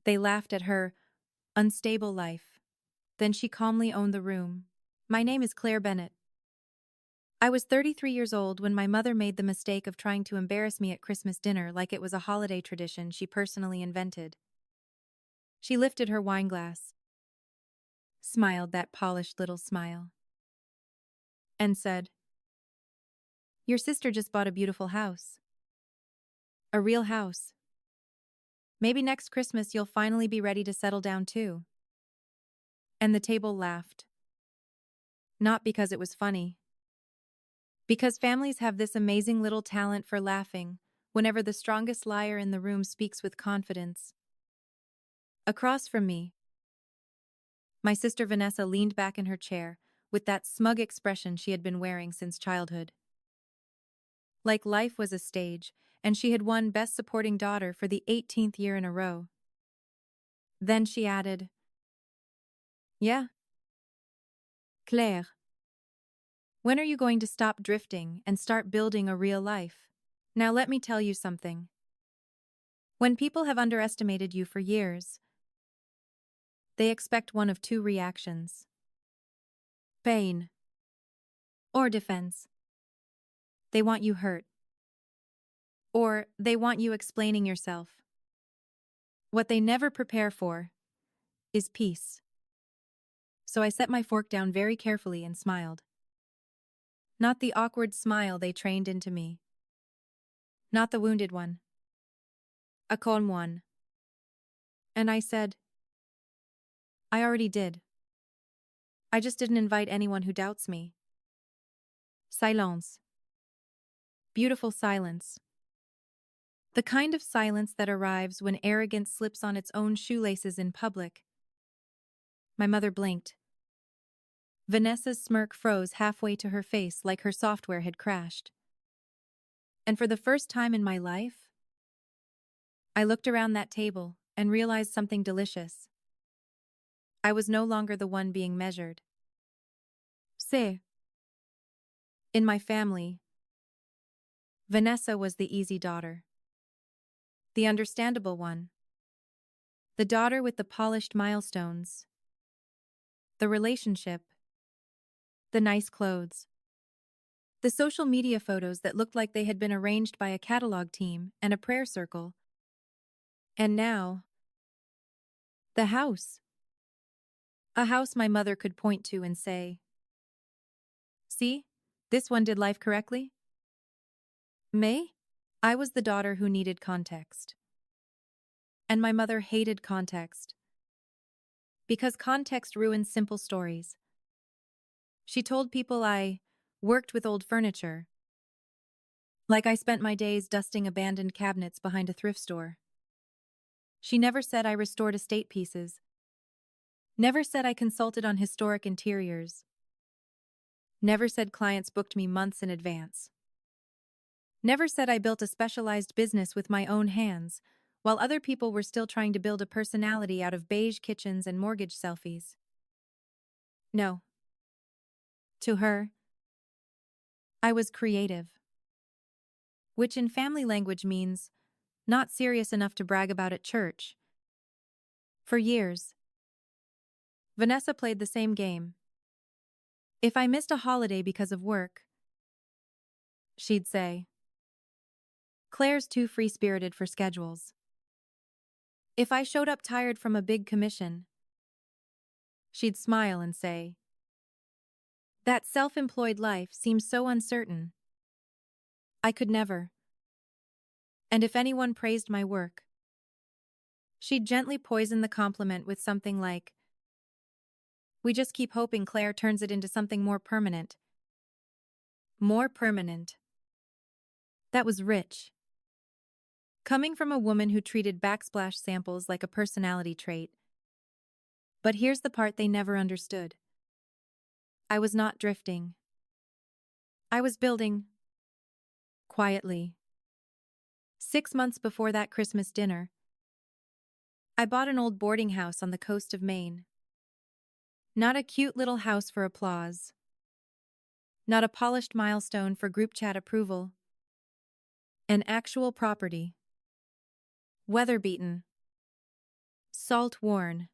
They laughed at her unstable life. Then she calmly owned the room. My name is Claire Bennett. I was 33 years old when my mother made the mistake of trying to embarrass me at Christmas dinner like it was a holiday tradition she personally invented. She lifted her wine glass, smiled that polished little smile, and said, "Your sister just bought a beautiful house. A real house. Maybe next Christmas you'll finally be ready to settle down too." And the table laughed. Not because it was funny. Because families have this amazing little talent for laughing whenever the strongest liar in the room speaks with confidence. Across from me, my sister Vanessa leaned back in her chair with that smug expression she had been wearing since childhood. Like life was a stage, and she had won Best Supporting Daughter for the 18th year in a row. Then she added, "Yeah, Claire. When are you going to stop drifting and start building a real life? Now let me tell you something. When people have underestimated you for years, they expect one of two reactions: pain or defense. They want you hurt, or they want you explaining yourself. What they never prepare for is peace." So I set my fork down very carefully and smiled. Not the awkward smile they trained into me. Not the wounded one. A calm one. And I said, "I already did. I just didn't invite anyone who doubts me." Silence. Beautiful silence. The kind of silence that arrives when arrogance slips on its own shoelaces in public. My mother blinked. Vanessa's smirk froze halfway to her face like her software had crashed. And for the first time in my life, I looked around that table and realized something delicious. I was no longer the one being measured. See, in my family, Vanessa was the easy daughter. The understandable one. The daughter with the polished milestones. The relationship. The nice clothes. The social media photos that looked like they had been arranged by a catalog team and a prayer circle. And now, the house. A house my mother could point to and say, "See, this one did life correctly." Me? I was the daughter who needed context. And my mother hated context. Because context ruins simple stories. She told people I worked with old furniture. Like I spent my days dusting abandoned cabinets behind a thrift store. She never said I restored estate pieces. Never said I consulted on historic interiors. Never said clients booked me months in advance. Never said I built a specialized business with my own hands, while other people were still trying to build a personality out of beige kitchens and mortgage selfies. No. To her, I was creative. Which in family language means not serious enough to brag about at church. For years, Vanessa played the same game. If I missed a holiday because of work, she'd say, "Claire's too free-spirited for schedules." If I showed up tired from a big commission, she'd smile and say, "That self-employed life seems so uncertain. I could never." And if anyone praised my work, she'd gently poison the compliment with something like, "We just keep hoping Claire turns it into something more permanent." More permanent. That was rich. Coming from a woman who treated backsplash samples like a personality trait. But here's the part they never understood. I was not drifting. I was building. Quietly. 6 months before that Christmas dinner, I bought an old boarding house on the coast of Maine. Not a cute little house for applause. Not a polished milestone for group chat approval. An actual property. Weather-beaten. salt-worn,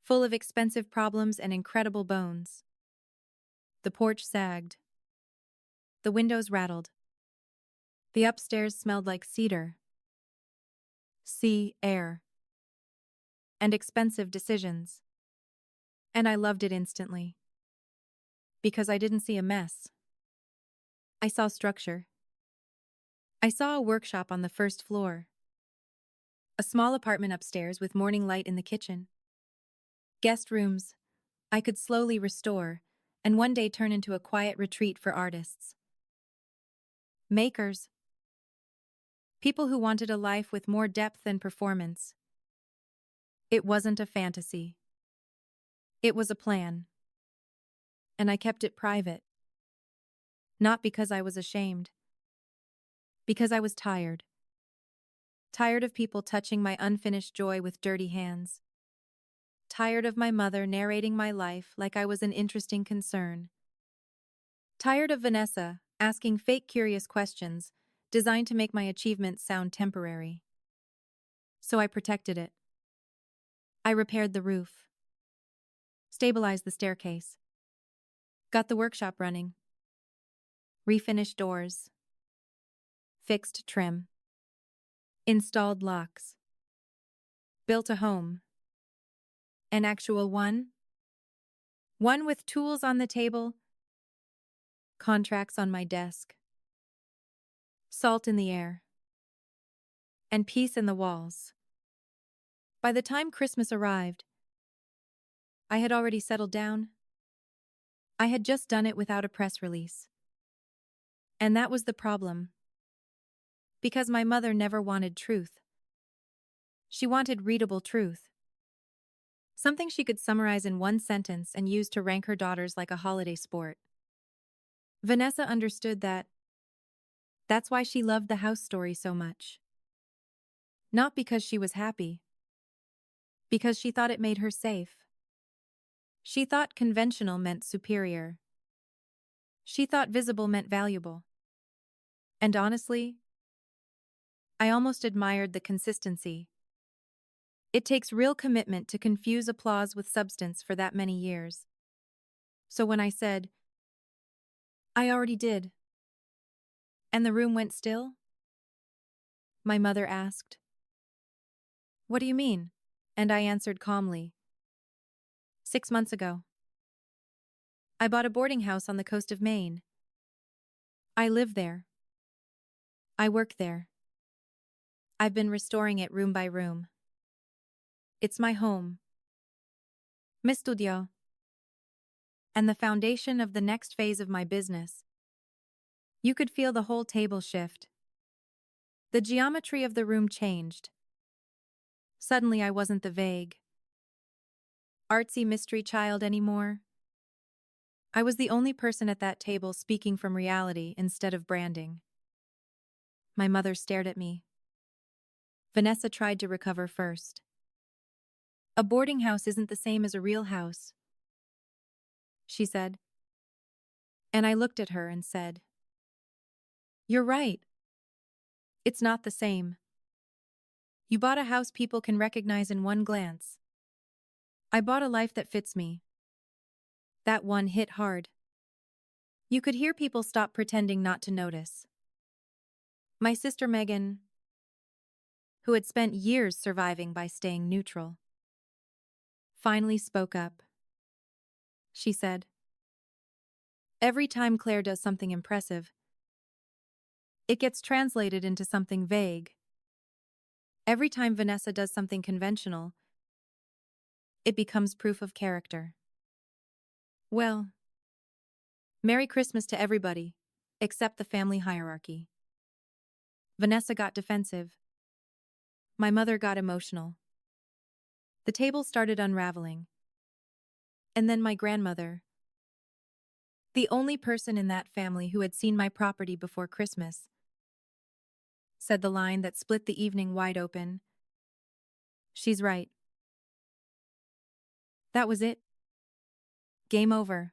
full of expensive problems and incredible bones. The porch sagged. The windows rattled. The upstairs smelled like cedar, sea air, and expensive decisions. And I loved it instantly. Because I didn't see a mess. I saw structure. I saw a workshop on the first floor. A small apartment upstairs with morning light in the kitchen. Guest rooms I could slowly restore and one day turn into a quiet retreat for artists. Makers. People who wanted a life with more depth than performance. It wasn't a fantasy. It was a plan. And I kept it private. Not because I was ashamed. Because I was tired. Tired of people touching my unfinished joy with dirty hands. Tired of my mother narrating my life like I was an interesting concern. Tired of Vanessa asking fake curious questions designed to make my achievements sound temporary. So I protected it. I repaired the roof. Stabilized the staircase. Got the workshop running. Refinished doors. Fixed trim. Installed locks. Built a home. An actual one. One with tools on the table. Contracts on my desk. Salt in the air. And peace in the walls. By the time Christmas arrived, I had already settled down. I had just done it without a press release. And that was the problem. Because my mother never wanted truth. She wanted readable truth. Something she could summarize in one sentence and use to rank her daughters like a holiday sport. Vanessa understood that. That's why she loved the house story so much. Not because she was happy. Because she thought it made her safe. She thought conventional meant superior. She thought visible meant valuable. And honestly, I almost admired the consistency. It takes real commitment to confuse applause with substance for that many years. So when I said, I already did, and the room went still, my mother asked, What do you mean? And I answered calmly, 6 months ago. I bought a boarding house on the coast of Maine. I live there. I work there. I've been restoring it room by room. It's my home. Mi studio. And the foundation of the next phase of my business. You could feel the whole table shift. The geometry of the room changed. Suddenly I wasn't the vague, artsy mystery child anymore. I was the only person at that table speaking from reality instead of branding. My mother stared at me. Vanessa tried to recover first. A boarding house isn't the same as a real house, she said. And I looked at her and said, You're right. It's not the same. You bought a house people can recognize in one glance. I bought a life that fits me. That one hit hard. You could hear people stop pretending not to notice. My sister Megan, who had spent years surviving by staying neutral, finally spoke up. She said, Every time Claire does something impressive, it gets translated into something vague. Every time Vanessa does something conventional, it becomes proof of character. Well, Merry Christmas to everybody, except the family hierarchy. Vanessa got defensive. My mother got emotional. The table started unraveling. And then my grandmother, the only person in that family who had seen my property before Christmas, said the line that split the evening wide open. She's right. That was it. Game over.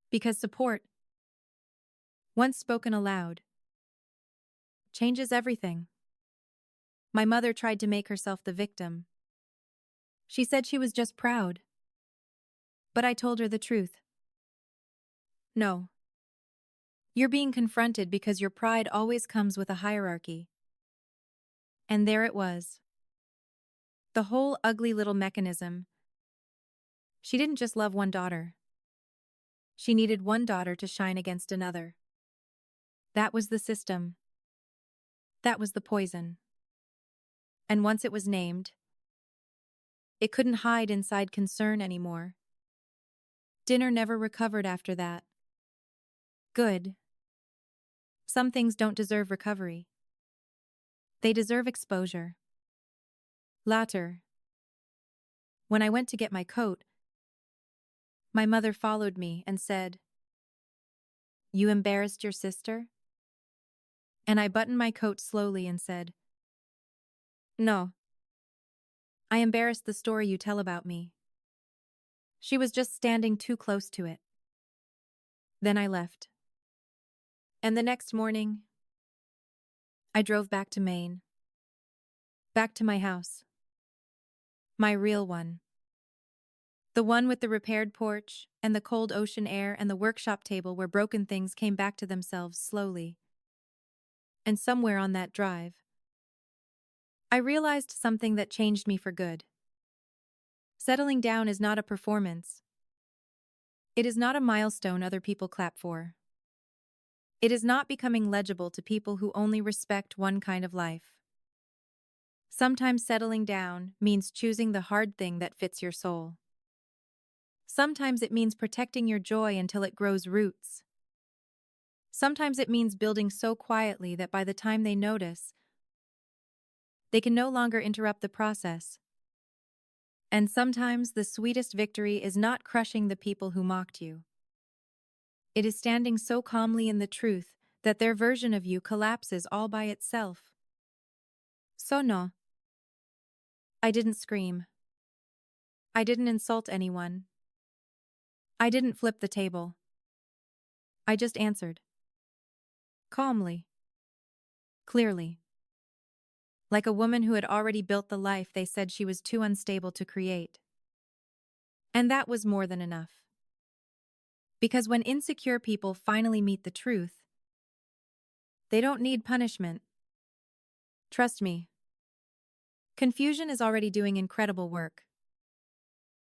Because support, once spoken aloud, changes everything. My mother tried to make herself the victim. She said she was just proud. But I told her the truth. No. You're being confronted because your pride always comes with a hierarchy. And there it was. The whole ugly little mechanism. She didn't just love one daughter. She needed one daughter to shine against another. That was the system. That was the poison. And once it was named, it couldn't hide inside concern anymore. Dinner never recovered after that. Good. Some things don't deserve recovery. They deserve exposure. Later, when I went to get my coat, my mother followed me and said, "You embarrassed your sister?" And I buttoned my coat slowly and said, "No. I embarrassed the story you tell about me." She was just standing too close to it. Then I left. And the next morning, I drove back to Maine. Back to my house. My real one. The one with the repaired porch, and the cold ocean air, and the workshop table where broken things came back to themselves slowly. And somewhere on that drive, I realized something that changed me for good. Settling down is not a performance. It is not a milestone other people clap for. It is not becoming legible to people who only respect one kind of life. Sometimes settling down means choosing the hard thing that fits your soul. Sometimes it means protecting your joy until it grows roots. Sometimes it means building so quietly that by the time they notice, they can no longer interrupt the process. And sometimes the sweetest victory is not crushing the people who mocked you. It is standing so calmly in the truth that their version of you collapses all by itself. So no. I didn't scream. I didn't insult anyone. I didn't flip the table. I just answered. Calmly. Clearly. Like a woman who had already built the life they said she was too unstable to create. And that was more than enough. Because when insecure people finally meet the truth, they don't need punishment. Trust me. Confusion is already doing incredible work.